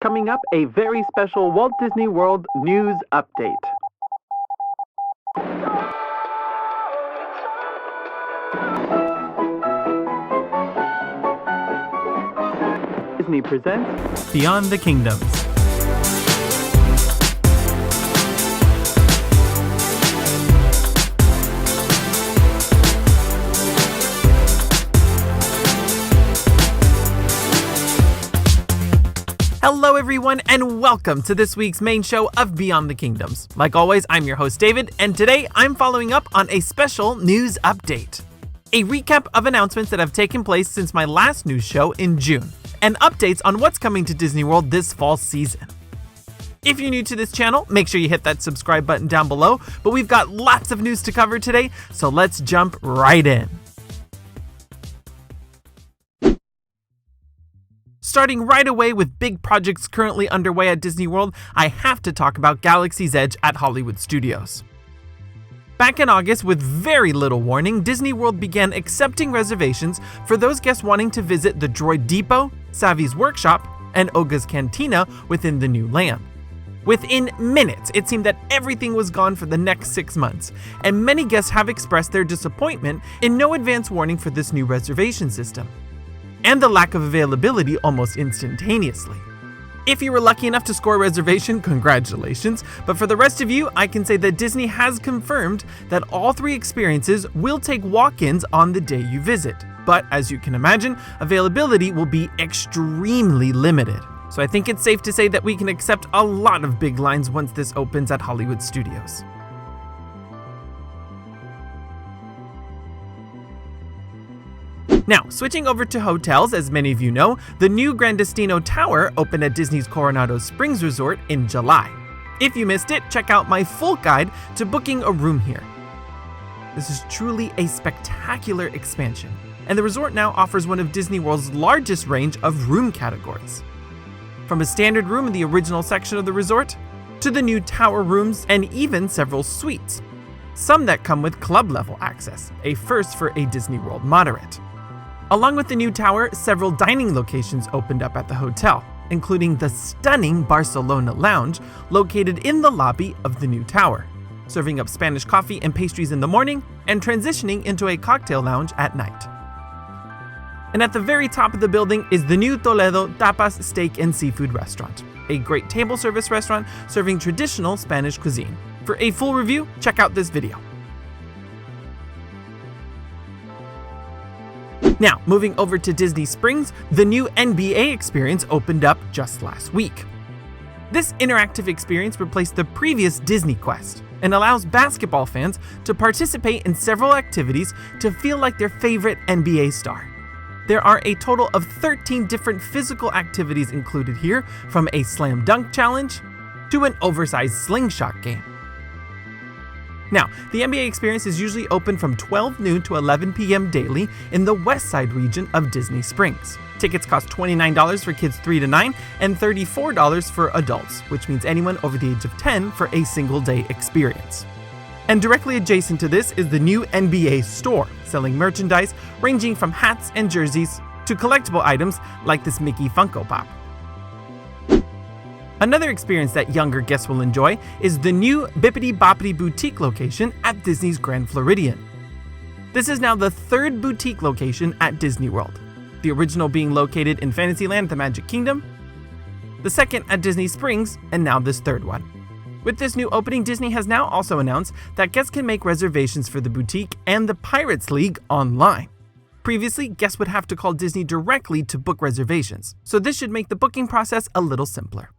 Coming up, a very special Walt Disney World news update. Disney presents Beyond the Kingdoms. Hello everyone and welcome to this week's main show of Beyond the Kingdoms. Like always, I'm your host David, and today I'm following up on a special news update. A recap of announcements that have taken place since my last news show in June, and updates on what's coming to Disney World this fall season. If you're new to this channel, make sure you hit that subscribe button down below, but we've got lots of news to cover today, so let's jump right in. Starting right away with big projects currently underway at Disney World, I have to talk about Galaxy's Edge at Hollywood Studios. Back in August, with very little warning, Disney World began accepting reservations for those guests wanting to visit the Droid Depot, Savi's workshop, and Oga's Cantina within the new land. Within minutes, it seemed that everything was gone for the next 6 months, and many guests have expressed their disappointment in no advance warning for this new reservation system, and the lack of availability almost instantaneously. If you were lucky enough to score a reservation, congratulations, but for the rest of you, I can say that Disney has confirmed that all 3 experiences will take walk-ins on the day you visit. But as you can imagine, availability will be extremely limited. So I think it's safe to say that we can accept a lot of big lines once this opens at Hollywood Studios. Now, switching over to hotels, as many of you know, the new Grand DESTINO Tower opened at Disney's Coronado Springs Resort in July. If you missed it, check out my full guide to booking a room here. This is truly a spectacular expansion, and the resort now offers one of Disney World's largest range of room categories. From a standard room in the original section of the resort, to the new tower rooms, and even several suites. Some that come with club-level access, a first for a Disney World moderate. Along with the new tower, several dining locations opened up at the hotel, including the stunning Barcelona Lounge located in the lobby of the new tower, serving up Spanish coffee and pastries in the morning and transitioning into a cocktail lounge at night. And at the very top of the building is the new Toledo Tapas Steak and Seafood Restaurant, a great table service restaurant serving traditional Spanish cuisine. For a full review, check out this video. Now, moving over to Disney Springs, the new NBA experience opened up just last week. This interactive experience replaced the previous Disney Quest and allows basketball fans to participate in several activities to feel like their favorite NBA star. There are a total of 13 different physical activities included here, from a slam dunk challenge to an oversized slingshot game. Now, the NBA experience is usually open from 12 noon to 11 p.m. daily in the west side region of Disney Springs. Tickets cost $29 for kids 3 to 9 and $34 for adults, which means anyone over the age of 10 for a single day experience. And directly adjacent to this is the new NBA store, selling merchandise ranging from hats and jerseys to collectible items like this Mickey Funko Pop. Another experience that younger guests will enjoy is the new BIBBIDI boutique location at Disney's Grand Floridian. This is now the 3rd boutique location at Disney World, the original being located in Fantasyland, the Magic Kingdom, the 2nd at Disney Springs, and now this 3rd one. With this new opening, Disney has now also announced that guests can make reservations for the boutique and the Pirates League online. Previously, guests would have to call Disney directly to book reservations, so this should make the booking process a little simpler.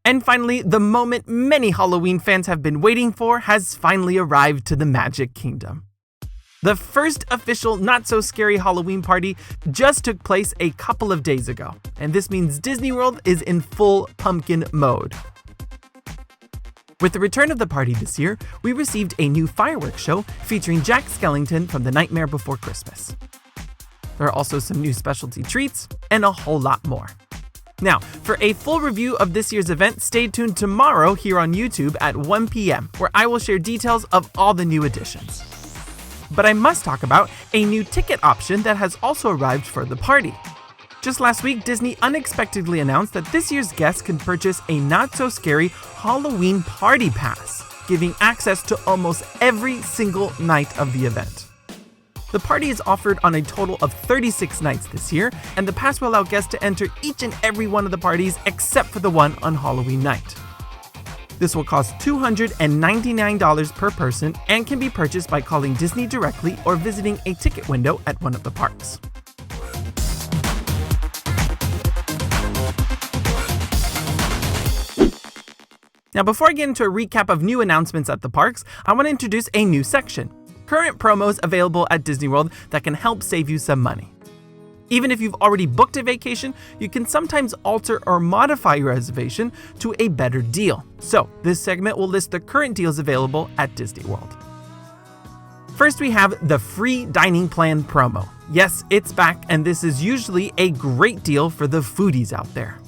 And finally, the moment many Halloween fans have been waiting for has finally arrived to the Magic Kingdom. The first official not-so-scary Halloween party just took place a couple of days ago, and this means Disney World is in full pumpkin mode. With the return of the party this year, we received a new fireworks show featuring Jack Skellington from The Nightmare Before Christmas. There are also some new specialty treats and a whole lot more. Now, for a full review of this year's event, stay tuned tomorrow here on YouTube at 1 p.m., where I will share details of all the new additions. But I must talk about a new ticket option that has also arrived for the party. Just last week, Disney unexpectedly announced that this year's guests can purchase a not-so-scary Halloween party pass, giving access to almost every single night of the event. The party is offered on a total of 36 nights this year, and the pass will allow guests to enter each and every one of the parties except for the one on Halloween night. This will cost $299 per person and can be purchased by calling Disney directly or visiting a ticket window at one of the parks. Now, before I get into a recap of new announcements at the parks, I want to introduce a new section: current promos available at Disney World that can help save you some money. Even if you've already booked a vacation, you can sometimes alter or modify your reservation to a better deal. So, this segment will list the current deals available at Disney World. First, we have the free dining plan promo. Yes, it's back, and this is usually a great deal for the foodies out there.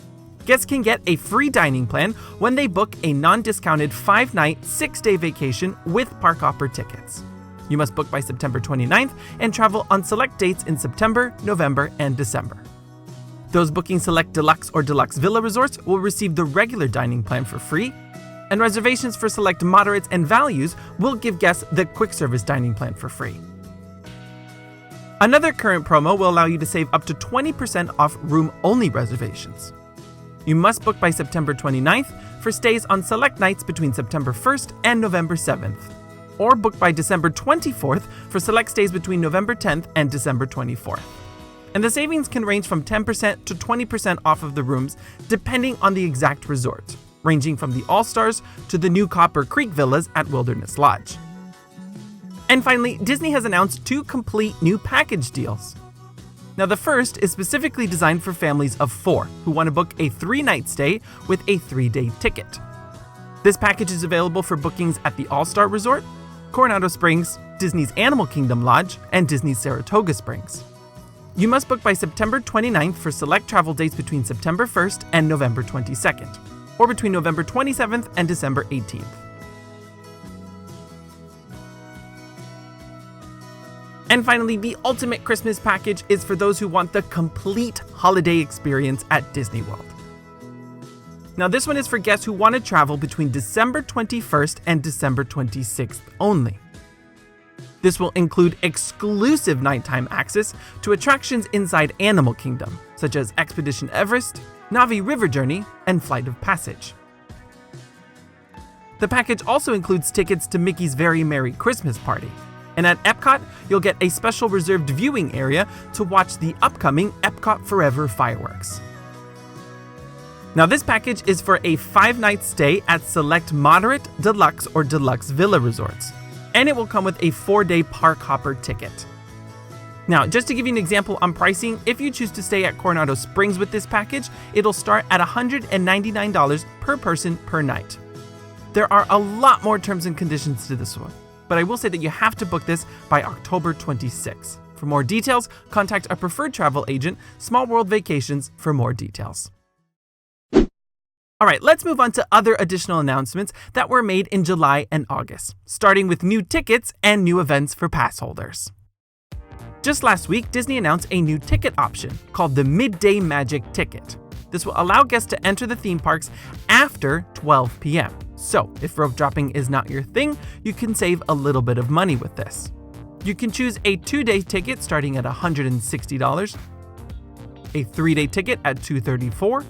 Guests can get a free dining plan when they book a non-discounted 5-night, 6-day vacation with Park Hopper tickets. You must book by September 29th and travel on select dates in September, November, and December. Those booking select deluxe or deluxe villa resorts will receive the regular dining plan for free, and reservations for select moderates and values will give guests the quick service dining plan for free. Another current promo will allow you to save up to 20% off room-only reservations. You must book by September 29th for stays on select nights between September 1st and November 7th, or book by December 24th for select stays between November 10th and December 24th. And the savings can range from 10% to 20% off of the rooms, depending on the exact resort, ranging from the All-Stars to the new Copper Creek Villas at Wilderness Lodge. And finally, Disney has announced 2 complete new package deals. Now, the first is specifically designed for families of 4 who want to book a 3-night stay with a 3-day ticket. This package is available for bookings at the All-Star Resort, Coronado Springs, Disney's Animal Kingdom Lodge, and Disney's Saratoga Springs. You must book by September 29th for select travel dates between September 1st and November 22nd, or between November 27th and December 18th. And finally, the ultimate Christmas package is for those who want the complete holiday experience at Disney World. Now, this one is for guests who want to travel between December 21st and December 26th only. This will include exclusive nighttime access to attractions inside Animal Kingdom, such as Expedition Everest, Na'vi River Journey, and Flight of Passage. The package also includes tickets to Mickey's Very Merry Christmas Party. And at Epcot, you'll get a special reserved viewing area to watch the upcoming Epcot Forever fireworks. Now, this package is for a 5-night stay at select moderate, deluxe, or deluxe villa resorts, and it will come with a 4-day Park Hopper ticket. Now, just to give you an example on pricing, if you choose to stay at Coronado Springs with this package, it'll start at $199 per person per night. There are a lot more terms and conditions to this one, but I will say that you have to book this by October 26th. For more details, contact a preferred travel agent, Small World Vacations, for more details. Alright, let's move on to other additional announcements that were made in July and August, starting with new tickets and new events for pass holders. Just last week, Disney announced a new ticket option called the Midday Magic Ticket. This will allow guests to enter the theme parks after 12 p.m. So, if rope dropping is not your thing, you can save a little bit of money with this. You can choose a 2-day ticket starting at $160, a 3-day ticket at $234,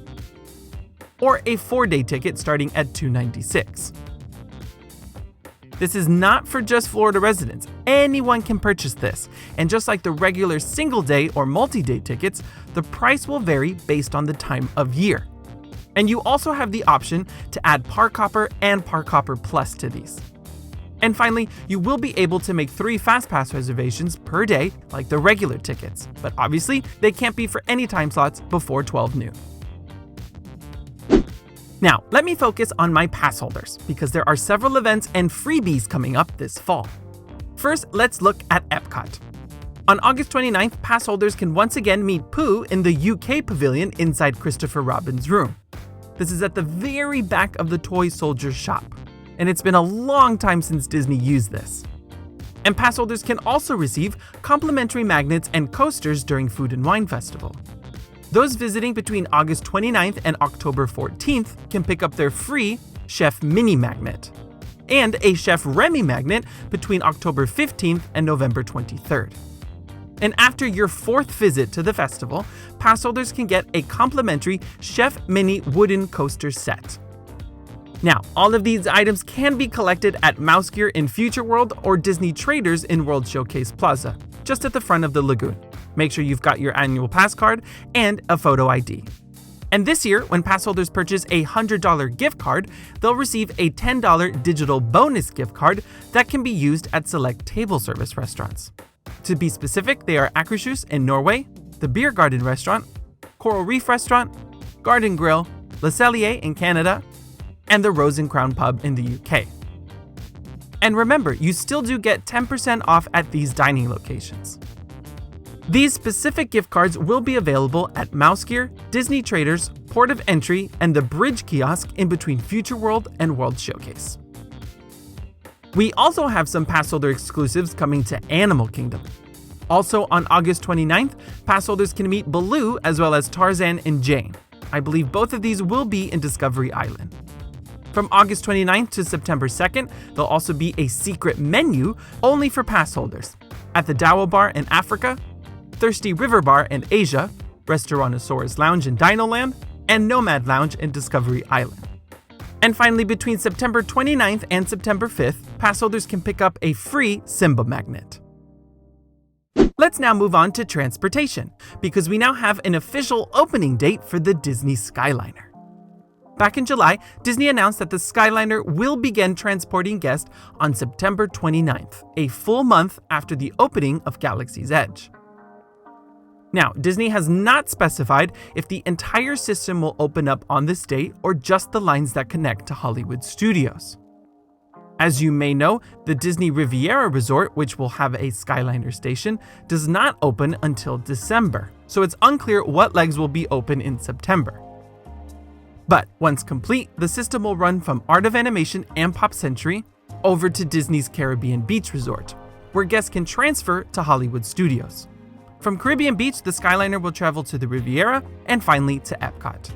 or a 4-day ticket starting at $296. This is not for just Florida residents. Anyone can purchase this, and just like the regular single-day or multi-day tickets, the price will vary based on the time of year. And you also have the option to add Park Hopper and Park Hopper Plus to these. And finally, you will be able to make 3 FastPass reservations per day like the regular tickets, but obviously they can't be for any time slots before 12 noon. Now, let me focus on my pass holders because there are several events and freebies coming up this fall. First, let's look at Epcot. On August 29th, pass holders can once again meet Pooh in the UK pavilion inside Christopher Robin's room. This is at the very back of the Toy Soldiers shop, and it's been a long time since Disney used this. And pass holders can also receive complimentary magnets and coasters during Food and Wine Festival. Those visiting between August 29th and October 14th can pick up their free Chef Mini Magnet and a Chef Remy Magnet between October 15th and November 23rd. And after your 4th visit to the festival, pass holders can get a complimentary Chef Mini wooden coaster set. Now, all of these items can be collected at Mouse Gear in Future World or Disney Traders in World Showcase Plaza, just at the front of the lagoon. Make sure you've got your annual pass card and a photo ID. And this year, when pass holders purchase a $100 gift card, they'll receive a $10 digital bonus gift card that can be used at select table service restaurants. To be specific, they are Akershus in Norway, the Beer Garden Restaurant, Coral Reef Restaurant, Garden Grill, Le Cellier in Canada, and the Rose and Crown Pub in the UK. And remember, you still do get 10% off at these dining locations. These specific gift cards will be available at Mouse Gear, Disney Traders, Port of Entry, and the Bridge Kiosk in between Future World and World Showcase. We also have some pass holder exclusives coming to Animal Kingdom. Also on August 29th, pass holders can meet Baloo as well as Tarzan and Jane. I believe both of these will be in Discovery Island. From August 29th to September 2nd, there'll also be a secret menu only for pass holders at the Dawa Bar in Africa, Thirsty River Bar in Asia, Restaurantosaurus Lounge in Dinoland, and Nomad Lounge in Discovery Island. And finally, between September 29th and September 5th, pass holders can pick up a free Simba magnet. Let's now move on to transportation, because we now have an official opening date for the Disney Skyliner. Back in July, Disney announced that the Skyliner will begin transporting guests on September 29th, a full month after the opening of Galaxy's Edge. Now, Disney has not specified if the entire system will open up on this date or just the lines that connect to Hollywood Studios. As you may know, the Disney Riviera Resort, which will have a Skyliner station, does not open until December, so it's unclear what legs will be open in September. But once complete, the system will run from Art of Animation and Pop Century over to Disney's Caribbean Beach Resort, where guests can transfer to Hollywood Studios. From Caribbean Beach, the Skyliner will travel to the Riviera and finally to Epcot.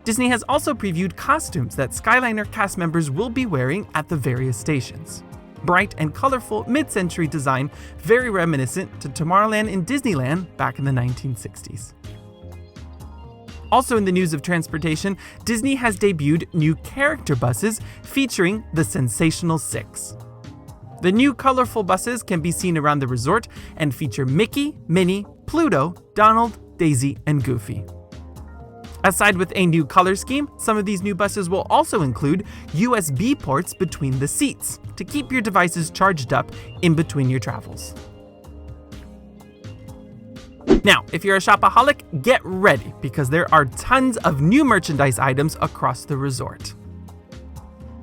Disney has also previewed costumes that Skyliner cast members will be wearing at the various stations. Bright and colorful mid-century design, very reminiscent to Tomorrowland in Disneyland back in the 1960s. Also in the news of transportation, Disney has debuted new character buses featuring the Sensational Six. The new colorful buses can be seen around the resort and feature Mickey, Minnie, Pluto, Donald, Daisy, and Goofy. Aside with a new color scheme, some of these new buses will also include USB ports between the seats to keep your devices charged up in between your travels. Now, if you're a shopaholic, get ready because there are tons of new merchandise items across the resort.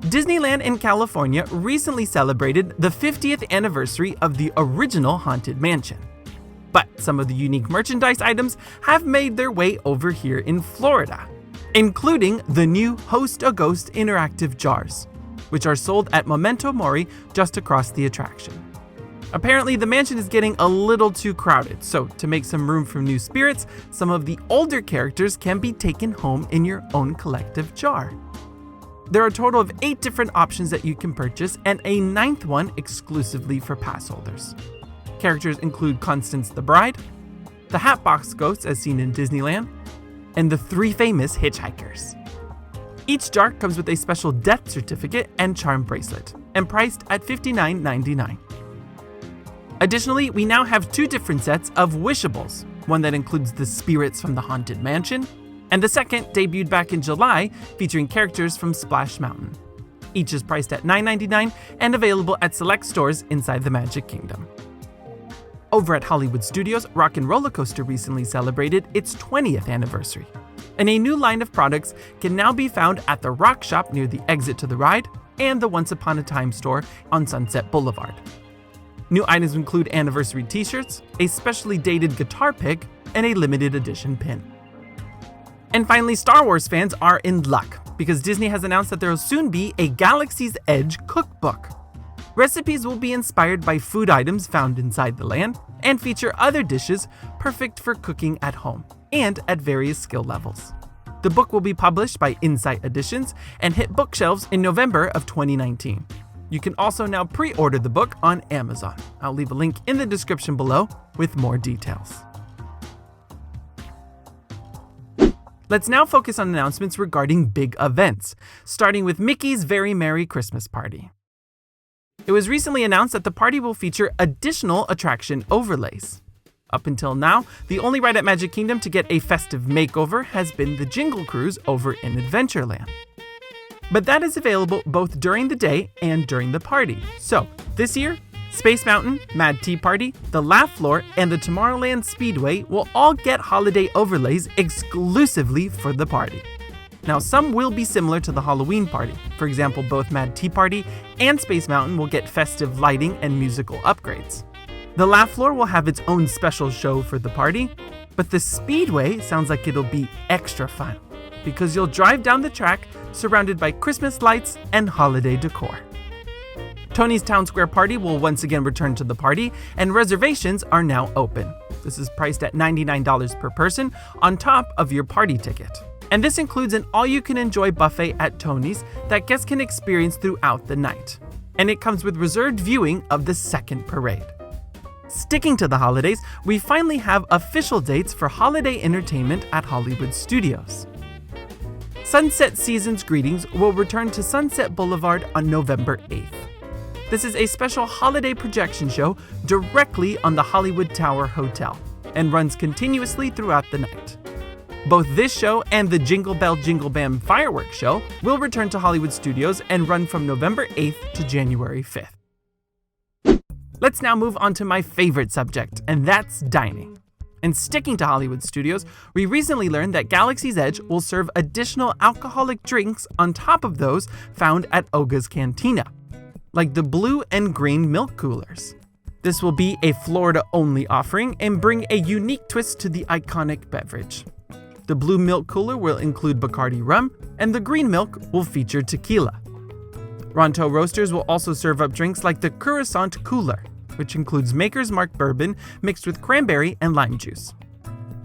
Disneyland in California recently celebrated the 50th anniversary of the original Haunted Mansion. But some of the unique merchandise items have made their way over here in Florida, including the new Host a Ghost interactive jars, which are sold at Memento Mori just across the attraction. Apparently, the mansion is getting a little too crowded, so to make some room for new spirits, some of the older characters can be taken home in your own collective jar. There are a total of 8 different options that you can purchase, and a 9th one exclusively for pass holders. Characters include Constance the Bride, the Hatbox Ghosts as seen in Disneyland, and the 3 famous hitchhikers. Each jar comes with a special death certificate and charm bracelet, and priced at $59.99. Additionally, we now have 2 different sets of wishables, one that includes the spirits from the Haunted Mansion, and the second debuted back in July, featuring characters from Splash Mountain. Each is priced at $9.99 and available at select stores inside the Magic Kingdom. Over at Hollywood Studios, Rock 'n' Roller Coaster recently celebrated its 20th anniversary, and a new line of products can now be found at the Rock Shop near the exit to the ride and the Once Upon a Time store on Sunset Boulevard. New items include anniversary t-shirts, a specially dated guitar pick, and a limited edition pin. And finally, Star Wars fans are in luck because Disney has announced that there will soon be a Galaxy's Edge cookbook. Recipes will be inspired by food items found inside the land and feature other dishes perfect for cooking at home and at various skill levels. The book will be published by Insight Editions and hit bookshelves in November of 2019. You can also now pre-order the book on Amazon. I'll leave a link in the description below with more details. Let's now focus on announcements regarding big events, starting with Mickey's Very Merry Christmas Party. It was recently announced that the party will feature additional attraction overlays. Up until now, the only ride at Magic Kingdom to get a festive makeover has been the Jingle Cruise over in Adventureland. But that is available both during the day and during the party. So, this year, Space Mountain, Mad Tea Party, the Laugh Floor, and the Tomorrowland Speedway will all get holiday overlays exclusively for the party. Now, some will be similar to the Halloween party. For example, both Mad Tea Party and Space Mountain will get festive lighting and musical upgrades. The Laugh Floor will have its own special show for the party, but the Speedway sounds like it'll be extra fun because you'll drive down the track surrounded by Christmas lights and holiday decor. Tony's Town Square Party will once again return to the party, and reservations are now open. This is priced at $99 per person on top of your party ticket. And this includes an all-you-can-enjoy buffet at Tony's that guests can experience throughout the night. And it comes with reserved viewing of the second parade. Sticking to the holidays, we finally have official dates for holiday entertainment at Hollywood Studios. Sunset Season's Greetings will return to Sunset Boulevard on November 8th. This is a special holiday projection show directly on the Hollywood Tower Hotel and runs continuously throughout the night. Both this show and the Jingle Bell Jingle Bam fireworks show will return to Hollywood Studios and run from November 8th to January 5th. Let's now move on to my favorite subject, and that's dining. And sticking to Hollywood Studios, we recently learned that Galaxy's Edge will serve additional alcoholic drinks on top of those found at Oga's Cantina, like the blue and green milk coolers. This will be a Florida-only offering and bring a unique twist to the iconic beverage. The blue milk cooler will include Bacardi rum, and the green milk will feature tequila. Ronto Roasters will also serve up drinks like the Curacant Cooler, which includes Maker's Mark bourbon mixed with cranberry and lime juice.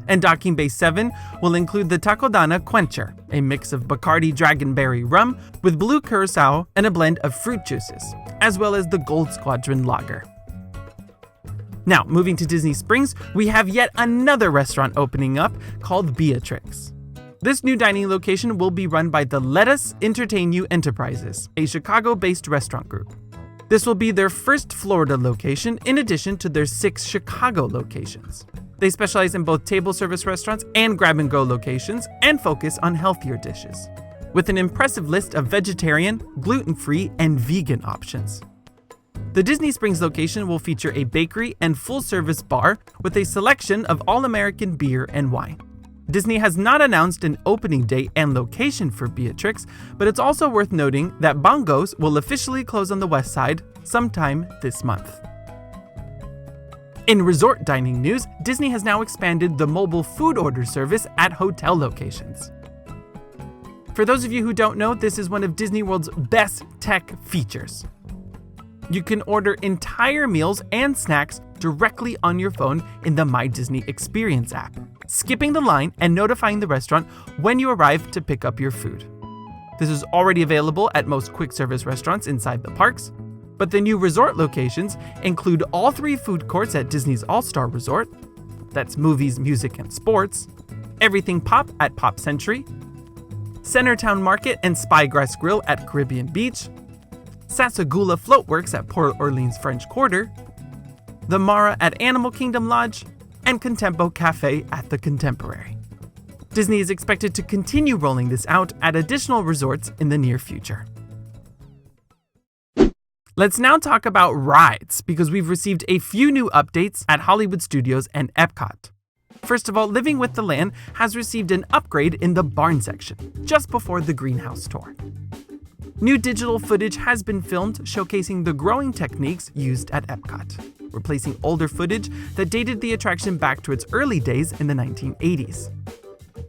And Docking Bay 7 will include the Takodana Quencher, a mix of Bacardi Dragonberry rum with blue curacao and a blend of fruit juices, as well as the Gold Squadron Lager. Now, moving to Disney Springs, we have yet another restaurant opening up called Beatrix. This new dining location will be run by the Let Us Entertain You Enterprises, a Chicago-based restaurant group. This will be their first Florida location in addition to their 6 Chicago locations. They specialize in both table service restaurants and grab-and-go locations and focus on healthier dishes, with an impressive list of vegetarian, gluten-free, and vegan options. The Disney Springs location will feature a bakery and full-service bar with a selection of all-American beer and wine. Disney has not announced an opening date and location for Beatrix, but it's also worth noting that Bongos will officially close on the west side sometime this month. In resort dining news, Disney has now expanded the mobile food order service at hotel locations. For those of you who don't know, this is one of Disney World's best tech features. You can order entire meals and snacks directly on your phone in the My Disney Experience app, skipping the line and notifying the restaurant when you arrive to pick up your food. This is already available at most quick service restaurants inside the parks, but the new resort locations include all 3 food courts at Disney's All-Star Resort, that's movies, music, and sports, Everything Pop at Pop Century, Centertown Market and Spygrass Grill at Caribbean Beach, Sasagula Floatworks at Port Orleans French Quarter, the Mara at Animal Kingdom Lodge, and Contempo Cafe at the Contemporary. Disney is expected to continue rolling this out at additional resorts in the near future. Let's now talk about rides, because we've received a few new updates at Hollywood Studios and Epcot. First of all, Living with the Land has received an upgrade in the barn section, just before the greenhouse tour. New digital footage has been filmed showcasing the growing techniques used at Epcot, replacing older footage that dated the attraction back to its early days in the 1980s.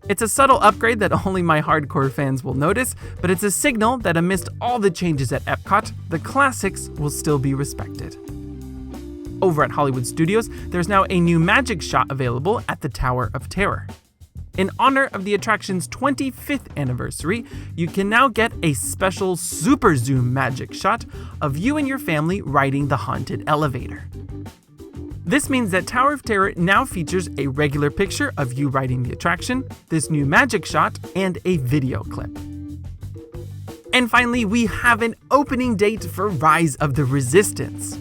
It's a subtle upgrade that only my hardcore fans will notice, but it's a signal that amidst all the changes at Epcot, the classics will still be respected. Over at Hollywood Studios, there's now a new magic shot available at the Tower of Terror. In honor of the attraction's 25th anniversary, you can now get a special super zoom magic shot of you and your family riding the haunted elevator. This means that Tower of Terror now features a regular picture of you riding the attraction, this new magic shot, and a video clip. And finally, we have an opening date for Rise of the Resistance.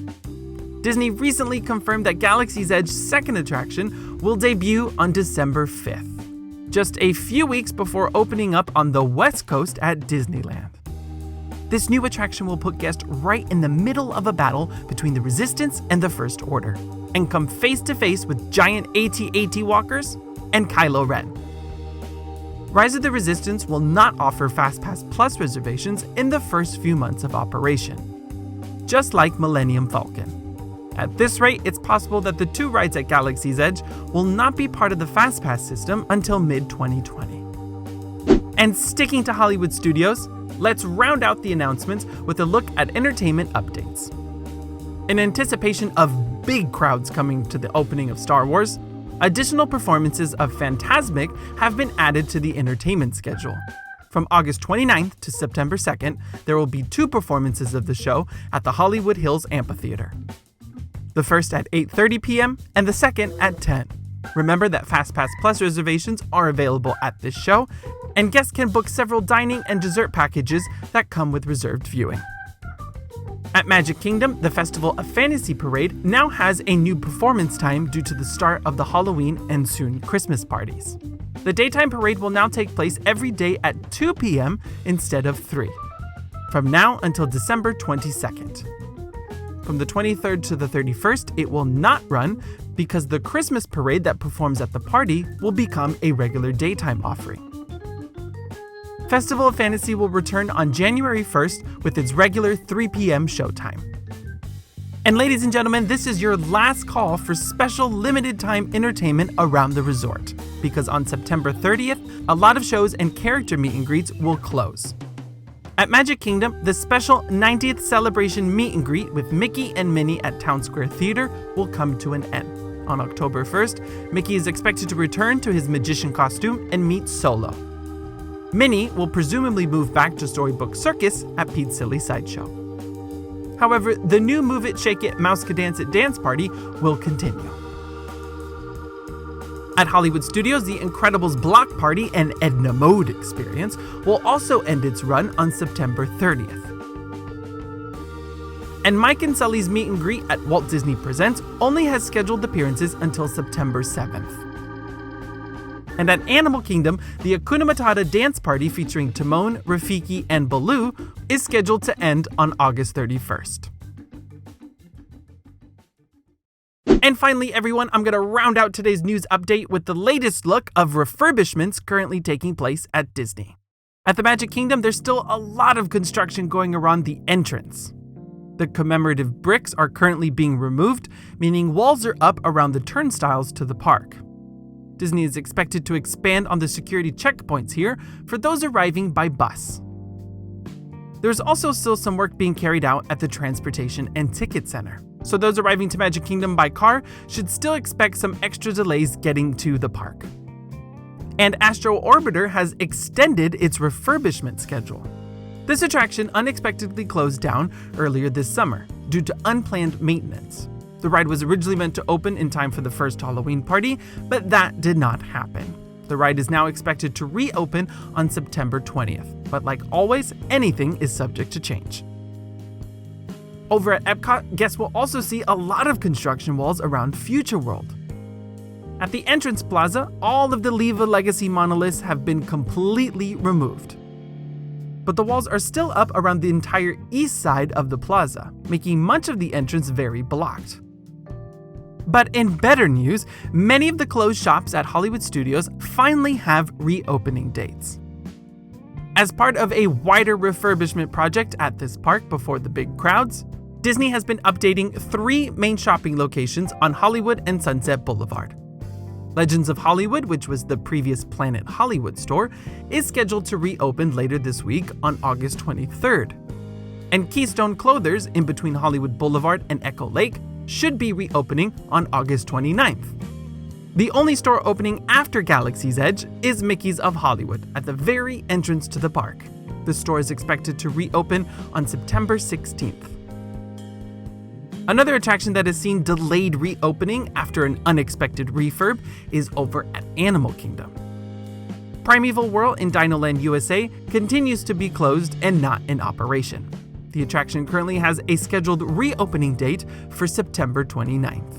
Disney recently confirmed that Galaxy's Edge's second attraction will debut on December 5th, just a few weeks before opening up on the West Coast at Disneyland. This new attraction will put guests right in the middle of a battle between the Resistance and the First Order, and come face to face with giant AT-AT walkers and Kylo Ren. Rise of the Resistance will not offer FastPass Plus reservations in the first few months of operation, just like Millennium Falcon. At this rate, it's possible that the two rides at Galaxy's Edge will not be part of the FastPass system until mid-2020. And sticking to Hollywood Studios, let's round out the announcements with a look at entertainment updates. In anticipation of big crowds coming to the opening of Star Wars, additional performances of Fantasmic have been added to the entertainment schedule. From August 29th to September 2nd, there will be 2 performances of the show at the Hollywood Hills Amphitheater. The first at 8:30 p.m. and the second at 10. Remember that FastPass Plus reservations are available at this show, and guests can book several dining and dessert packages that come with reserved viewing. At Magic Kingdom, the Festival of Fantasy Parade now has a new performance time due to the start of the Halloween and soon Christmas parties. The daytime parade will now take place every day at 2 p.m. instead of 3, from now until December 22nd. From the 23rd to the 31st, it will not run because the Christmas parade that performs at the party will become a regular daytime offering. Festival of Fantasy will return on January 1st with its regular 3 p.m. showtime. And ladies and gentlemen, this is your last call for special limited time entertainment around the resort, because on September 30th, a lot of shows and character meet and greets will close. At Magic Kingdom, the special 90th celebration meet and greet with Mickey and Minnie at Town Square Theater will come to an end. On October 1st, Mickey is expected to return to his magician costume and meet Solo. Minnie will presumably move back to Storybook Circus at Pete's Silly Sideshow. However, the new Move It, Shake It, Mouse Can Dance It dance party will continue. At Hollywood Studios, the Incredibles Block Party and Edna Mode experience will also end its run on September 30th. And Mike and Sully's meet and greet at Walt Disney Presents only has scheduled appearances until September 7th. And at Animal Kingdom, the Hakuna Matata dance party featuring Timon, Rafiki, and Baloo is scheduled to end on August 31st. And finally, everyone, I'm going to round out today's news update with the latest look of refurbishments currently taking place at Disney. At the Magic Kingdom, there's still a lot of construction going around the entrance. The commemorative bricks are currently being removed, meaning walls are up around the turnstiles to the park. Disney is expected to expand on the security checkpoints here for those arriving by bus. There's also still some work being carried out at the Transportation and Ticket Center, so those arriving to Magic Kingdom by car should still expect some extra delays getting to the park. And Astro Orbiter has extended its refurbishment schedule. This attraction unexpectedly closed down earlier this summer due to unplanned maintenance. The ride was originally meant to open in time for the first Halloween party, but that did not happen. The ride is now expected to reopen on September 20th, but like always, anything is subject to change. Over at Epcot, guests will also see a lot of construction walls around Future World. At the entrance plaza, all of the Leva Legacy monoliths have been completely removed. But the walls are still up around the entire east side of the plaza, making much of the entrance very blocked. But in better news, many of the closed shops at Hollywood Studios finally have reopening dates. As part of a wider refurbishment project at this park before the big crowds, Disney has been updating 3 main shopping locations on Hollywood and Sunset Boulevard. Legends of Hollywood, which was the previous Planet Hollywood store, is scheduled to reopen later this week on August 23rd. And Keystone Clothers, in between Hollywood Boulevard and Echo Lake, should be reopening on August 29th. The only store opening after Galaxy's Edge is Mickey's of Hollywood at the very entrance to the park. The store is expected to reopen on September 16th. Another attraction that has seen delayed reopening after an unexpected refurb is over at Animal Kingdom. Primeval Whirl in Dinoland USA continues to be closed and not in operation. The attraction currently has a scheduled reopening date for September 29th.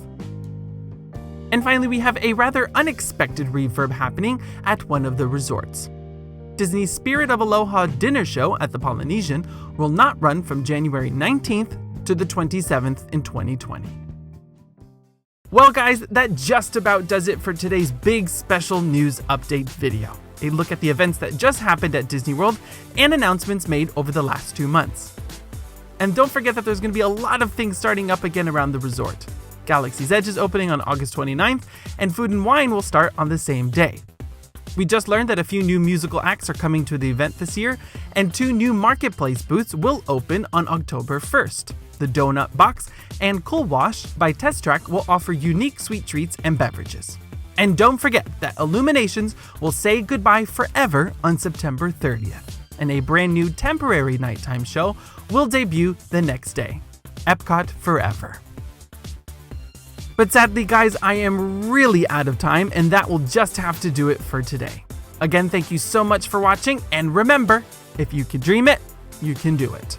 And finally, we have a rather unexpected refurb happening at one of the resorts. Disney's Spirit of Aloha dinner show at the Polynesian will not run from January 19th to the 27th in 2020. Well guys, that just about does it for today's big special news update video. A look at the events that just happened at Disney World and announcements made over the last 2 months. And don't forget that there's going to be a lot of things starting up again around the resort. Galaxy's Edge is opening on August 29th, and Food and Wine will start on the same day. We just learned that a few new musical acts are coming to the event this year, and 2 new marketplace booths will open on October 1st. The Donut Box and Cool Wash by Test Track will offer unique sweet treats and beverages. And don't forget that Illuminations will say goodbye forever on September 30th, and a brand new temporary nighttime show will debut the next day, Epcot Forever. But sadly guys, I am really out of time, and that will just have to do it for today. Again, thank you so much for watching, and remember, if you can dream it, you can do it.